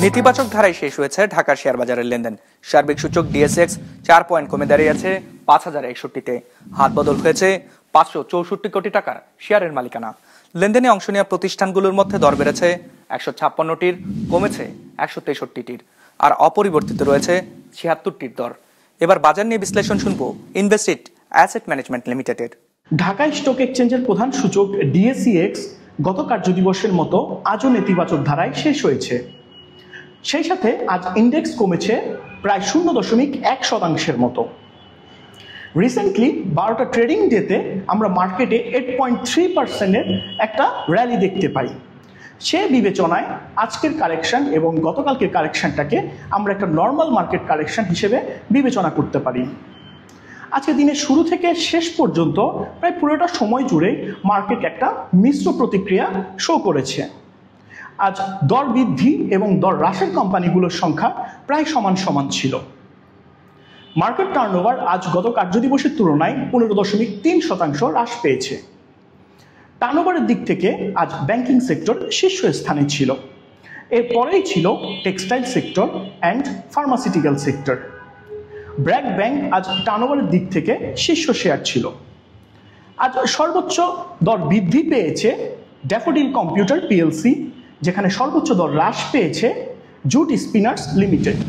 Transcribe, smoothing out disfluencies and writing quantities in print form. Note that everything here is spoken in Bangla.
নেতিবাচক ধারায় শেষ হয়েছে ঢাকার শেয়ার বাজারের লেনদেন। সার্বিক সূচক ডিএসএক্স 4 পয়েন্ট কমে দাঁড়িয়ে আছে 5061-তে। হাত বদল হয়েছে 564 কোটি টাকার শেয়ারের মালিকানা। লেনদেনে অংশ নেওয়া প্রতিষ্ঠানগুলোর মধ্যে দর বেড়েছে 156টির, কমেছে 163টির, আর অপরিবর্তিত রয়েছে 76টির দর। এবার বাজার নিয়ে বিশ্লেষণ শুনবো ইনভেস্টিড অ্যাসেট ম্যানেজমেন্ট লিমিটেডের। ঢাকা স্টক এক্সচেঞ্জের প্রধান সূচক ডিএসইএক্স গত কার্যদিবসের মতো আজও নেতিবাচক ধারায় শেষ হয়েছে। সেই সাথে আজ ইন্ডেক্স কমেছে প্রায় 0.1% মতো। রিসেন্টলি 12টা ট্রেডিং ডেতে আমরা মার্কেটে 8.3% একটা র্যালি দেখতে পাই। সে বিবেচনায় আজকের কারেকশন এবং গতকালকের কারেকশনটাকে আমরা একটা নর্মাল মার্কেট কারেকশন হিসেবে বিবেচনা করতে পারি। আজকে দিনের শুরু থেকে শেষ পর্যন্ত প্রায় পুরোটা সময় জুড়ে মার্কেট একটা মিশ্র প্রতিক্রিয়া শো করেছে। আজ দর বৃদ্ধি এবং দর হ্রাসের কোম্পানিগুলোর সংখ্যা প্রায় সমান সমান ছিল। মার্কেট টার্নওভার আজ গত কার্যদিবসের তুলনায় 15.3% হ্রাস পেয়েছে। টার্নওভারের দিক থেকে আজ ব্যাংকিং সেক্টর শীর্ষস্থানে ছিল। এরপরেই ছিল textile sector and pharmaceutical sector. BRAC bank আজ টার্নওভারের দিক থেকে শীর্ষ শেয়ার ছিল। আজ সর্বোচ্চ দর বৃদ্ধি পেয়েছে ড্যাফোডিল কম্পিউটার পিএলসি, যেখানে সর্বোচ্চ দর হ্রাস পেয়েছে জুট স্পিনার্স লিমিটেড।